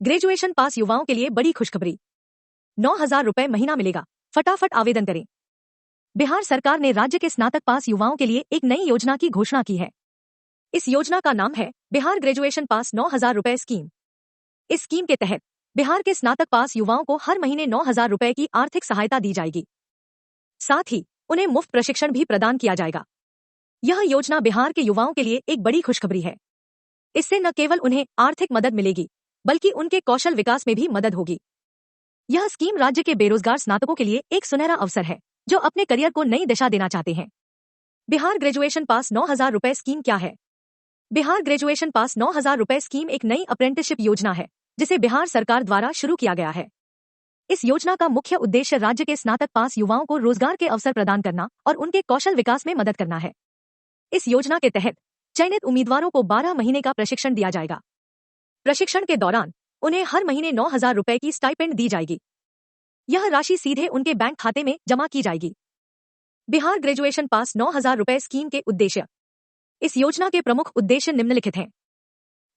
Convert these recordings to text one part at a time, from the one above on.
Graduation pass युवाओं के लिए बड़ी खुशखबरी। 9,000 रुपए महीना मिलेगा, फटाफट आवेदन करें। बिहार सरकार ने राज्य के स्नातक पास युवाओं के लिए एक नई योजना की घोषणा की है। इस योजना का नाम है बिहार ग्रेजुएशन पास 9,000 रुपए स्कीम। इस स्कीम के तहत बिहार के स्नातक पास युवाओं को हर महीने 9,000 रुपए की आर्थिक सहायता दी जाएगी। साथ ही उन्हें मुफ्त प्रशिक्षण भी प्रदान किया जाएगा। यह योजना बिहार के युवाओं के लिए एक बड़ी खुशखबरी है। इससे न केवल उन्हें आर्थिक मदद मिलेगी, बल्कि उनके कौशल विकास में भी मदद होगी। यह स्कीम राज्य के बेरोजगार स्नातकों के लिए एक सुनहरा अवसर है, जो अपने करियर को नई दिशा देना चाहते हैं। बिहार ग्रेजुएशन पास 9,000 रुपए स्कीम क्या है? बिहार ग्रेजुएशन पास 9,000 रुपए स्कीम एक नई अप्रेंटिसशिप योजना है, जिसे बिहार सरकार द्वारा शुरू किया गया है। इस योजना का मुख्य उद्देश्य राज्य के स्नातक पास युवाओं को रोजगार के अवसर प्रदान करना और उनके कौशल विकास में मदद करना है। इस योजना के तहत चयनित उम्मीदवारों को 12 महीने का प्रशिक्षण दिया जाएगा। प्रशिक्षण के दौरान उन्हें हर महीने 9,000 रुपए की स्टाइपेंड दी जाएगी। यह राशि सीधे उनके बैंक खाते में जमा की जाएगी। बिहार ग्रेजुएशन पास 9,000 रुपए स्कीम के उद्देश्य। इस योजना के प्रमुख उद्देश्य निम्नलिखित हैं।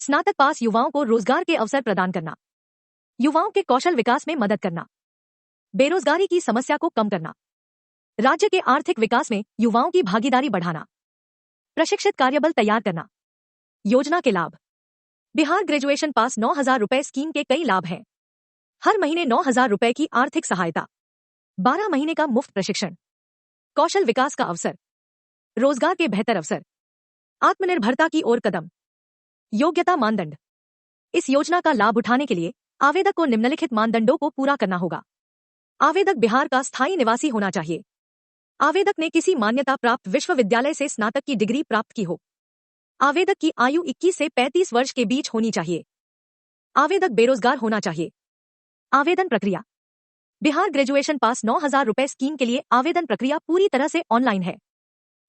स्नातक पास युवाओं को रोजगार के अवसर प्रदान करना, युवाओं के कौशल विकास में मदद करना, बेरोजगारी की समस्या को कम करना, राज्य के आर्थिक विकास में युवाओं की भागीदारी बढ़ाना, प्रशिक्षित कार्यबल तैयार करना। योजना के लाभ। बिहार ग्रेजुएशन पास 9,000 रुपए स्कीम के कई लाभ हैं। हर महीने 9,000 रुपए की आर्थिक सहायता, 12 महीने का मुफ्त प्रशिक्षण, कौशल विकास का अवसर, रोजगार के बेहतर अवसर, आत्मनिर्भरता की ओर कदम। योग्यता मानदंड। इस योजना का लाभ उठाने के लिए आवेदक को निम्नलिखित मानदंडों को पूरा करना होगा। आवेदक बिहार का स्थायी निवासी होना चाहिए। आवेदक ने किसी मान्यता प्राप्त विश्वविद्यालय से स्नातक की डिग्री प्राप्त की हो। आवेदक की आयु 21 से 35 वर्ष के बीच होनी चाहिए। आवेदक बेरोजगार होना चाहिए। आवेदन प्रक्रिया। बिहार ग्रेजुएशन पास 9,000 रुपए स्कीम के लिए आवेदन प्रक्रिया पूरी तरह से ऑनलाइन है।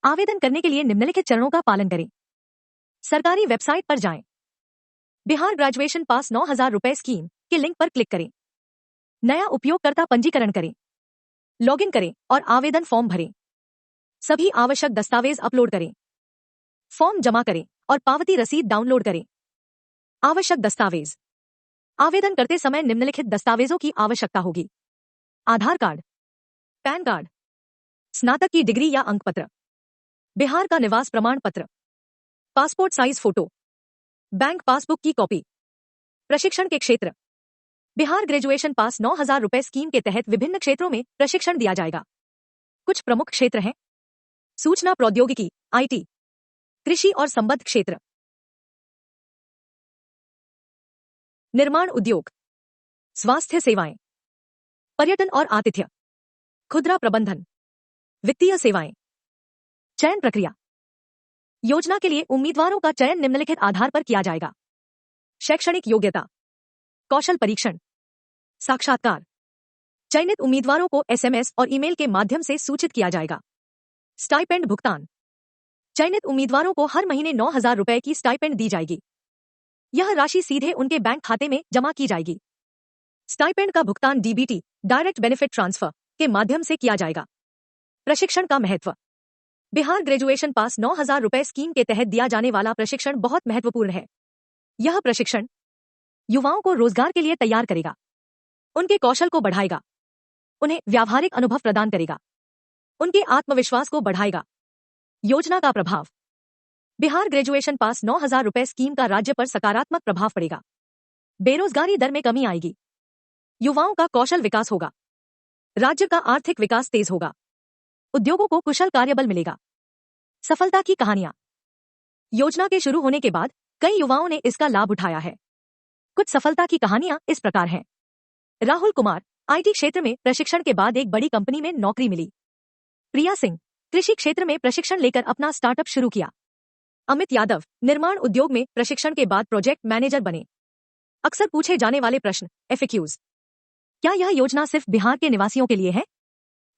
आवेदन करने के लिए निम्नलिखित चरणों का पालन करें। सरकारी वेबसाइट पर जाएं। बिहार ग्रेजुएशन पास 9,000 रुपए स्कीम के लिंक पर क्लिक करें। नया उपयोगकर्ता पंजीकरण करें, लॉगिन करें और आवेदन फॉर्म भरें। सभी आवश्यक दस्तावेज अपलोड करें। फॉर्म जमा करें और पावती रसीद डाउनलोड करें। आवश्यक दस्तावेज। आवेदन करते समय निम्नलिखित दस्तावेजों की आवश्यकता होगी। आधार कार्ड, पैन कार्ड, स्नातक की डिग्री या अंकपत्र, बिहार का निवास प्रमाण पत्र, passport size photo, bank passbook की कॉपी। प्रशिक्षण के क्षेत्र। बिहार ग्रेजुएशन पास 9,000 रुपए स्कीम के तहत विभिन्न क्षेत्रों में प्रशिक्षण दिया जाएगा। कुछ प्रमुख क्षेत्र हैं। सूचना प्रौद्योगिकी, IT, कृषि और संबद्ध क्षेत्र, निर्माण उद्योग, स्वास्थ्य सेवाएं, पर्यटन और आतिथ्य, खुदरा प्रबंधन, वित्तीय सेवाएं। चयन प्रक्रिया। योजना के लिए उम्मीदवारों का चयन निम्नलिखित आधार पर किया जाएगा। शैक्षणिक योग्यता, कौशल परीक्षण, साक्षात्कार। चयनित उम्मीदवारों को SMS और ईमेल के माध्यम से सूचित किया जाएगा। स्टाइपेंड भुगतान। चयनित उम्मीदवारों को हर महीने 9,000 रुपए की स्टाइपेंड दी जाएगी। यह राशि सीधे उनके बैंक खाते में जमा की जाएगी। स्टाइपेंड का भुगतान DBT, डायरेक्ट बेनिफिट ट्रांसफर के माध्यम से किया जाएगा। प्रशिक्षण का महत्व। बिहार ग्रेजुएशन पास 9,000 रुपए स्कीम के तहत दिया जाने वाला प्रशिक्षण बहुत महत्वपूर्ण है। यह प्रशिक्षण युवाओं को रोजगार के लिए तैयार करेगा, उनके कौशल को बढ़ाएगा, उन्हें व्यावहारिक अनुभव प्रदान करेगा, उनके आत्मविश्वास को बढ़ाएगा। योजना का प्रभाव। बिहार ग्रेजुएशन पास 9,000 रुपए स्कीम का राज्य पर सकारात्मक प्रभाव पड़ेगा। बेरोजगारी दर में कमी आएगी, युवाओं का कौशल विकास होगा, राज्य का आर्थिक विकास तेज होगा, उद्योगों को कुशल कार्यबल मिलेगा। सफलता की कहानियां। योजना के शुरू होने के बाद कई युवाओं ने इसका लाभ उठाया है। कुछ सफलता की कहानियां इस प्रकार हैं। राहुल कुमार, IT क्षेत्र में प्रशिक्षण के बाद एक बड़ी कंपनी में नौकरी मिली। प्रिया सिंह, कृषि क्षेत्र में प्रशिक्षण लेकर अपना स्टार्टअप शुरू किया। अमित यादव, निर्माण उद्योग में प्रशिक्षण के बाद प्रोजेक्ट मैनेजर बने। अक्सर पूछे जाने वाले प्रश्न, FAQs। क्या यह योजना सिर्फ बिहार के निवासियों के लिए है?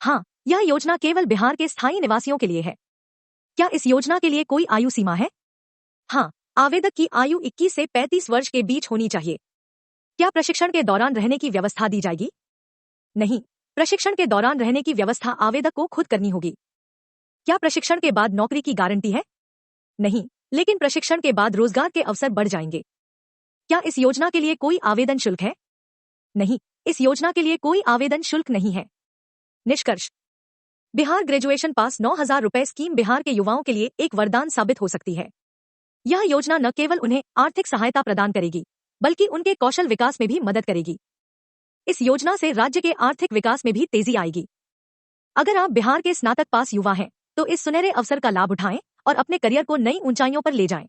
हाँ, यह योजना केवल बिहार के स्थायी निवासियों के लिए है। क्या इस योजना के लिए कोई आयु सीमा है? हाँ, आवेदक की आयु 21 से 35 वर्ष के बीच होनी चाहिए। क्या प्रशिक्षण के दौरान रहने की व्यवस्था दी जाएगी? नहीं, प्रशिक्षण के दौरान रहने की व्यवस्था आवेदक को खुद करनी होगी। क्या प्रशिक्षण के बाद नौकरी की गारंटी है? नहीं, लेकिन प्रशिक्षण के बाद रोजगार के अवसर बढ़ जाएंगे। क्या इस योजना के लिए कोई आवेदन शुल्क है? नहीं, इस योजना के लिए कोई आवेदन शुल्क नहीं है। निष्कर्ष। बिहार ग्रेजुएशन पास 9,000 रुपए स्कीम बिहार के युवाओं के लिए एक वरदान साबित हो सकती है। यह योजना न केवल उन्हें आर्थिक सहायता प्रदान करेगी, बल्कि उनके कौशल विकास में भी मदद करेगी। इस योजना से राज्य के आर्थिक विकास में भी तेजी आएगी। अगर आप बिहार के स्नातक पास युवा हैं, तो इस सुनहरे अवसर का लाभ उठाएं और अपने करियर को नई ऊंचाइयों पर ले जाएं।